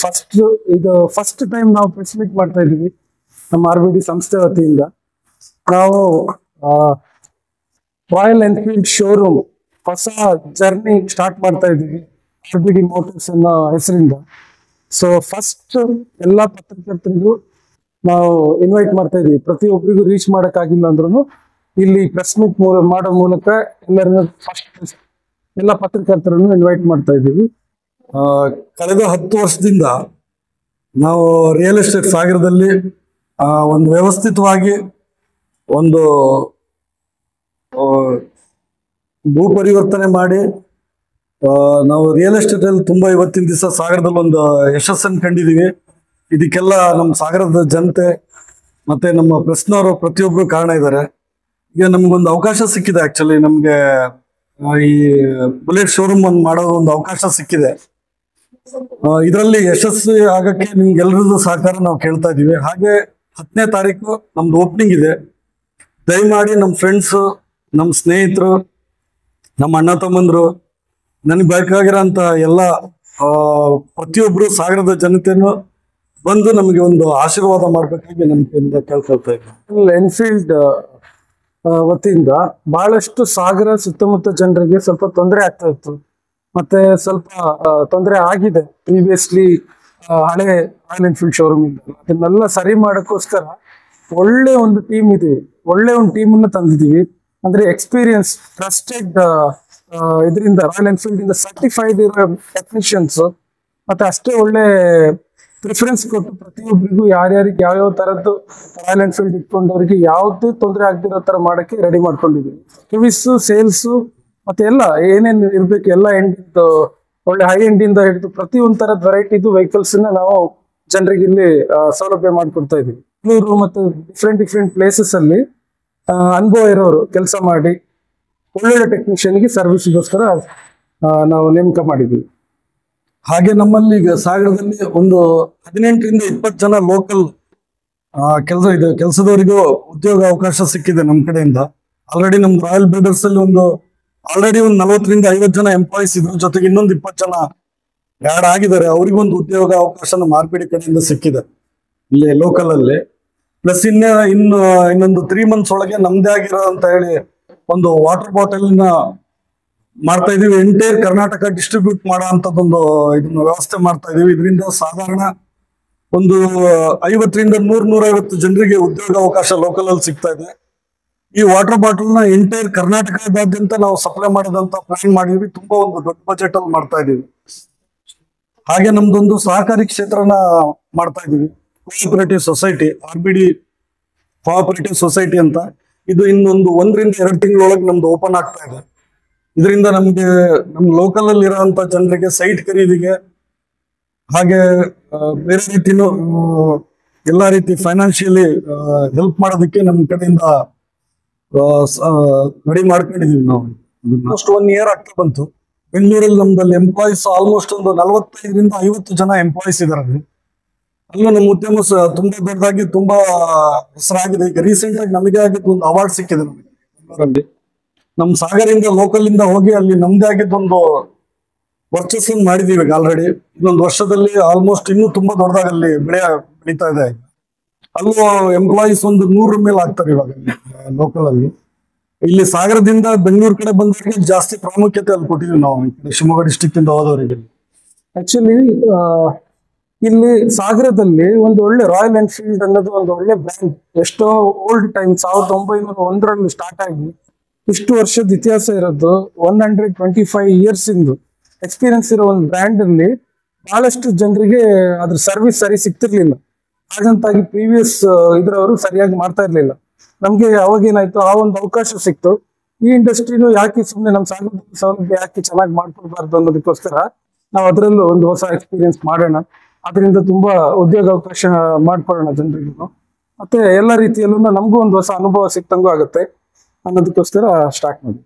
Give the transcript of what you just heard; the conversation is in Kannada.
ಫಸ್ಟ್ ಇದು ಫಸ್ಟ್ ಟೈಮ್ ನಾವು ಪ್ರೆಸ್ ಮೀಟ್ ಮಾಡ್ತಾ ಇದೀವಿ ನಮ್ಮ RBD ಸಂಸ್ಥೆ ವತಿಯಿಂದ. ನಾವು ರಾಯಲ್ ಎನ್ಫೀಲ್ಡ್ ಶೋರೂಮ್ ಹೊಸ ಜರ್ನಿ ಸ್ಟಾರ್ಟ್ ಮಾಡ್ತಾ ಇದೀವಿ RBD ಮೋಟರ್ಸ್ ಅನ್ನೋ ಹೆಸರಿಂದ. ಸೊ ಫಸ್ಟ್ ಎಲ್ಲ ಪತ್ರಕರ್ತರಿಗೂ ನಾವು ಇನ್ವೈಟ್ ಮಾಡ್ತಾ ಇದೀವಿ. ಪ್ರತಿಯೊಬ್ಬರಿಗೂ ರೀಚ್ ಮಾಡೋಕ್ಕಾಗಿಲ್ಲ ಅಂದ್ರೂ ಇಲ್ಲಿ ಪ್ರೆಸ್ ಮೀಟ್ ಮಾಡೋ ಮೂಲಕ ಎಲ್ಲರನ್ನು ಫಸ್ಟ್ ಎಲ್ಲ ಪತ್ರಕರ್ತರನ್ನು ಇನ್ವೈಟ್ ಮಾಡ್ತಾ ಇದ್ದೀವಿ. ಕಳೆದ 10 ವರ್ಷದಿಂದ ನಾವು ರಿಯಲ್ ಎಸ್ಟೇಟ್ ಸಾಗರದಲ್ಲಿ ಒಂದು ವ್ಯವಸ್ಥಿತವಾಗಿ ಒಂದು ಭೂ ಪರಿವರ್ತನೆ ಮಾಡಿ ನಾವು ರಿಯಲ್ ಎಸ್ಟೇಟ್ ಅಲ್ಲಿ ತುಂಬಾ ಇವತ್ತಿನ ದಿವಸ ಸಾಗರದಲ್ಲಿ ಒಂದು ಯಶಸ್ಸನ್ನು ಕಂಡಿದ್ದೀವಿ. ಇದಕ್ಕೆಲ್ಲ ನಮ್ಮ ಸಾಗರದ ಜನತೆ ಮತ್ತೆ ನಮ್ಮ ಪ್ರೆಸ್ನವರು ಪ್ರತಿಯೊಬ್ಬರು ಕಾರಣ ಇದ್ದಾರೆ. ಈಗ ನಮ್ಗೊಂದು ಅವಕಾಶ ಸಿಕ್ಕಿದೆ. ಆಕ್ಚುಲಿ ನಮ್ಗೆ ಈ ಬುಲೆಟ್ ಶೋರೂಮ್ ಒಂದು ಮಾಡೋ ಒಂದು ಅವಕಾಶ ಸಿಕ್ಕಿದೆ. ಇದರಲ್ಲಿ ಯಶಸ್ವಿ ಆಗಕ್ಕೆ ನಿಮ್ಗೆಲ್ಲರದ್ದು ಸಹಕಾರ ನಾವು ಕೇಳ್ತಾ ಇದೀವಿ. ಹಾಗೆ 10ನೇ ತಾರೀಕು ನಮ್ದು ಓಪನಿಂಗ್ ಇದೆ. ದಯಮಾಡಿ ನಮ್ಮ ಫ್ರೆಂಡ್ಸು, ನಮ್ಮ ಸ್ನೇಹಿತರು, ನಮ್ಮ ಅಣ್ಣ ತಮ್ಮಂದ್ರು, ನನಗೆ ಬೇಕಾಗಿರೋಂಥ ಎಲ್ಲ ಪ್ರತಿಯೊಬ್ಬರು ಸಾಗರದ ಜನತೆಯನ್ನು ಬಂದು ನಮಗೆ ಒಂದು ಆಶೀರ್ವಾದ ಮಾಡಬೇಕಾಗಿ ನನ್ನ ಕೇಳ್ಕೊಳ್ತಾ ಇದ್ದೀನಿ. ಎನ್ಫೀಲ್ಡ್ ವತಿಯಿಂದ ಬಹಳಷ್ಟು ಸಾಗರ ಸುತ್ತಮುತ್ತ ಜನರಿಗೆ ಸ್ವಲ್ಪ ತೊಂದರೆ ಆಗ್ತಾ ಇತ್ತು, ಮತ್ತೆ ಸ್ವಲ್ಪ ತೊಂದರೆ ಆಗಿದೆ ಪ್ರೀವಿಯಸ್ಲಿ ಹಳೆ ರಾಯಲ್ ಎನ್ಫೀಲ್ಡ್ ಶೋರೂಮ್ ಇಂದ. ಅದನ್ನೆಲ್ಲ ಸರಿ ಮಾಡೋಕ್ಕೋಸ್ಕರ ಒಳ್ಳೆ ಒಂದು ಟೀಮ್ ಇದೀವಿ, ಒಳ್ಳೆ ಒಂದು ಟೀಮ್ ಅನ್ನ ತಂದಿದೀವಿ. ಅಂದ್ರೆ ಎಕ್ಸ್ಪೀರಿಯನ್ಸ್, ಟ್ರಸ್ಟೆಡ್ ಇದರಿಂದ ರಾಯಲ್ ಎನ್ಫೀಲ್ಡ್ ಇಂದ ಸರ್ಟಿಫೈಡ್ ಇರೋ ಟೆಕ್ನಿಷಿಯನ್ಸ್, ಮತ್ತೆ ಅಷ್ಟೇ ಒಳ್ಳೆ ಪ್ರಿಫರೆನ್ಸ್ ಕೊಟ್ಟು ಪ್ರತಿಯೊಬ್ಬರಿಗೂ ಯಾರ್ಯಾರಿಗೆ ಯಾವ್ಯಾವ ತರದ್ದು ರಾಯಲ್ ಎನ್ಫೀಲ್ಡ್ ಇಟ್ಕೊಂಡವ್ರಿಗೆ ಯಾವುದೇ ತೊಂದರೆ ಆಗದಿರೋ ತರ ಮಾಡಕ್ಕೆ ರೆಡಿ ಮಾಡ್ಕೊಂಡಿದೀವಿ. ಸರ್ವಿಸು, ಸೇಲ್ಸು, ಮತ್ತೆ ಎಲ್ಲ ಏನೇನು ಇರ್ಬೇಕು ಎಲ್ಲ ಎಂಡ್ ಒಳ್ಳೆ ಹೈ ಎಂಡ್ ಇಂದ ಹಿಡಿದು ಪ್ರತಿಯೊಂದು ತರದ ವೆರೈಟಿದು ವೆಹಿಕಲ್ಸ್ ನಾವು ಜನರಿಗೆ ಇಲ್ಲಿ ಸೌಲಭ್ಯ ಮಾಡ್ಕೊಡ್ತಾ ಇದೀವಿ. ಬೆಂಗಳೂರು ಮತ್ತೆ ಡಿಫ್ರೆಂಟ್ ಪ್ಲೇಸಸ್ ಅಲ್ಲಿ ಅನುಭವ ಇರೋರು ಕೆಲಸ ಮಾಡಿ ಒಳ್ಳೊಳ್ಳೆ ಟೆಕ್ನಿಷಿಯನ್ಗೆ ಸರ್ವಿಸ್ಗೋಸ್ಕರ ನಾವು ನೇಮಕ ಮಾಡಿದ್ವಿ. ಹಾಗೆ ನಮ್ಮಲ್ಲಿ ಈಗ ಸಾಗರದಲ್ಲಿ ಒಂದು 18ರಿಂದ 20 ಜನ ಲೋಕಲ್ ಕೆಲಸದವರಿಗೂ ಉದ್ಯೋಗ ಅವಕಾಶ ಸಿಕ್ಕಿದೆ ನಮ್ಮ ಕಡೆಯಿಂದ. ಆಲ್ರೆಡಿ ನಮ್ಮ ರಾಯಲ್ ಬಿಲ್ಡರ್ಸ್ ಅಲ್ಲಿ ಒಂದು 40ರಿಂದ 50 ಜನ ಎಂಪ್ಲಾಯೀಸ್ ಇದ್ರ ಜೊತೆಗೆ ಇನ್ನೊಂದು 20 ಜನ ಆ್ಯಡ್ ಆಗಿದ್ದಾರೆ. ಅವರಿಗೊಂದು ಉದ್ಯೋಗ ಅವಕಾಶ ನಮ್ಮ RBD ಕಡೆಯಿಂದ ಸಿಕ್ಕಿದೆ ಇಲ್ಲಿ ಲೋಕಲ್ ಅಲ್ಲಿ. ಪ್ಲಸ್ ಇನ್ನೊಂದು 3 months ಒಳಗೆ ನಮ್ದೇ ಆಗಿರೋ ಅಂತ ಹೇಳಿ ಒಂದು ವಾಟರ್ ಬಾಟಲ್ ಮಾಡ್ತಾ ಇದೀವಿ. ಎಂಟೈರ್ ಕರ್ನಾಟಕ ಡಿಸ್ಟ್ರಿಬ್ಯೂಟ್ ಮಾಡೋ ಅಂತದೊಂದು ಇದನ್ನ ವ್ಯವಸ್ಥೆ ಮಾಡ್ತಾ ಇದೀವಿ. ಇದರಿಂದ ಸಾಧಾರಣ ಒಂದು 50ರಿಂದ 100-150 ಜನರಿಗೆ ಉದ್ಯೋಗ ಅವಕಾಶ ಲೋಕಲ್ ಅಲ್ಲಿ ಸಿಗ್ತಾ ಇದೆ. ಈ ವಾಟರ್ ಬಾಟಲ್ ನ ಎಂಟೈರ್ ಕರ್ನಾಟಕದಾದ್ಯಂತ ನಾವು ಸಪ್ಲೈ ಮಾಡೋದಂತ ಪ್ಲಾನ್ ಮಾಡಿದ್ವಿ. ತುಂಬಾ ಒಂದು ದೊಡ್ಡ ಬಜೆಟ್ ಅಲ್ಲಿ ಮಾಡ್ತಾ ಇದೀವಿ. ಹಾಗೆ ನಮ್ದೊಂದು ಸಹಕಾರಿ ಕ್ಷೇತ್ರನ ಮಾಡ್ತಾ ಇದೀವಿ, cooperative society, RBD cooperative society ಅಂತ. ಇದು ಇನ್ನೊಂದು 1ರಿಂದ 2 ತಿಂಗಳೊಳಗೆ ನಮ್ದು ಓಪನ್ ಆಗ್ತಾ ಇದೆ. ಇದರಿಂದ ನಮ್ಗೆ ನಮ್ಮ ಲೋಕಲ್ ಅಲ್ಲಿ ಇರೋಂಥ ಜನರಿಗೆ ಸೈಟ್ ಖರೀದಿಗೆ ಹಾಗೆ ಬೇರೆ ರೀತಿನೂ ಎಲ್ಲಾ ರೀತಿ ಫೈನಾನ್ಷಿಯಲಿ ಹೆಲ್ಪ್ ಮಾಡೋದಕ್ಕೆ ನಮ್ಮ ಕಡೆಯಿಂದ ರೆಡಿ ಮಾಡ್ಕೊಂಡಿದೀವಿ. ನಾವು ಆಲ್ಮೋಸ್ಟ್ 1 year ಆಗ್ತಾ ಬಂತು. ಬೆಂಗಳೂರಲ್ಲಿ ನಮ್ದಲ್ಲಿ ಎಂಪ್ಲಾಯೀಸ್ ಆಲ್ಮೋಸ್ಟ್ ಒಂದು 45ರಿಂದ 50 ಜನ ಎಂಪ್ಲಾಯೀಸ್ ಇದಾರೆ. ಅಲ್ಲೂ ನಮ್ಮ ಉದ್ಯಮ ತುಂಬಾ ದೊಡ್ಡದಾಗಿ ತುಂಬಾ ಹೆಸರಾಗಿದೆ. ಈಗ ರೀಸೆಂಟ್ ಆಗಿ ನಮಗೆ ಆಗಿದ್ದು ಒಂದು ಅವಾರ್ಡ್ ಸಿಕ್ಕಿದೆ ನಮಗೆ ಬೆಂಗಳೂರಲ್ಲಿ. ನಮ್ಮ ಸಾಗರಿಂದ ಲೋಕಲ್ ಇಂದ ಹೋಗಿ ಅಲ್ಲಿ ನಮ್ದೇ ಆಗಿದ್ದೊಂದು ವರ್ಚಸ್ಸನ್ನು ಮಾಡಿದೀವಿ ಈಗ ಆಲ್ರೆಡಿ. ಇನ್ನೊಂದು ವರ್ಷದಲ್ಲಿ ಆಲ್ಮೋಸ್ಟ್ ಇನ್ನೂ ತುಂಬಾ ದೊಡ್ಡದಾಗಿ ಅಲ್ಲಿ ಬೆಳೀತಾ ಇದೆ. ಅಲ್ಲೂ ಎಂಪ್ಲಾಯೀಸ್ ಒಂದು 100 ಮೇಲೆ ಆಗ್ತಾರೆ ಇವಾಗ ಲೋಕಲ್ ಅಲ್ಲಿ. ಇಲ್ಲಿ ಸಾಗರದಿಂದ ಬೆಂಗಳೂರು ಕಡೆ ಬಂದವರಿಗೆ ಜಾಸ್ತಿ ಪ್ರಾಮುಖ್ಯತೆ ಅಲ್ಲಿ ಕೊಟ್ಟಿದ್ವಿ ನಾವು, ಶಿವಮೊಗ್ಗ ಡಿಸ್ಟ್ರಿಕ್ಟ್ ಇಂದ ಹೋದವರಿಗೆ. ಆಕ್ಚುಲಿ ಇಲ್ಲಿ ಸಾಗರದಲ್ಲಿ ಒಂದು ಒಳ್ಳೆ ರಾಯಲ್ ಎನ್ಫೀಲ್ಡ್ ಅನ್ನೋದು ಒಂದು ಒಳ್ಳೆ ಬ್ರ್ಯಾಂಡ್. ಎಷ್ಟೋ ಓಲ್ಡ್ ಟೈಮ್ 1901ರಲ್ಲಿ ಸ್ಟಾರ್ಟ್ ಆಗಿ ಇಷ್ಟು ವರ್ಷದ ಇತಿಹಾಸ ಇರೋದು, 125 years ಇಂದು ಎಕ್ಸ್ಪೀರಿಯನ್ಸ್ ಇರೋ ಒಂದು ಬ್ರ್ಯಾಂಡ್ ಅಲ್ಲಿ ಬಹಳಷ್ಟು ಜನರಿಗೆ ಅದ್ರ ಸರ್ವಿಸ್ ಸರಿ ಸಿಗ್ತಿರ್ಲಿಲ್ಲ. ಹಾಗಂತಾಗಿ ಪ್ರೀವಿಯಸ್ ಇದ್ರವರು ಸರಿಯಾಗಿ ಮಾಡ್ತಾ ಇರ್ಲಿಲ್ಲ. ನಮ್ಗೆ ಅವಾಗೇನಾಯ್ತು, ಆ ಒಂದು ಅವಕಾಶ ಸಿಕ್ತು. ಈ ಇಂಡಸ್ಟ್ರಿನೂ ಯಾಕೆ ಸುಮ್ಮನೆ ನಮ್ಮ ಸಾಗರದ ಸೌಲಭ್ಯ ಯಾಕೆ ಚೆನ್ನಾಗಿ ಮಾಡ್ಕೊಡ್ಬಾರ್ದು ಅನ್ನೋದಕ್ಕೋಸ್ಕರ ನಾವು ಅದರಲ್ಲೂ ಒಂದು ಹೊಸ ಎಕ್ಸ್ಪೀರಿಯನ್ಸ್ ಮಾಡೋಣ, ಅದರಿಂದ ತುಂಬಾ ಉದ್ಯೋಗ ಅವಕಾಶ ಮಾಡ್ಕೊಡೋಣ ಜನರಿಗೂ, ಮತ್ತೆ ಎಲ್ಲ ರೀತಿಯಲ್ಲೂ ನಮಗೂ ಒಂದು ಹೊಸ ಅನುಭವ ಸಿಕ್ತಂಗೂ ಆಗುತ್ತೆ ಅನ್ನೋದಕ್ಕೋಸ್ಕರ ಸ್ಟಾರ್ಟ್ ಮಾಡಿ.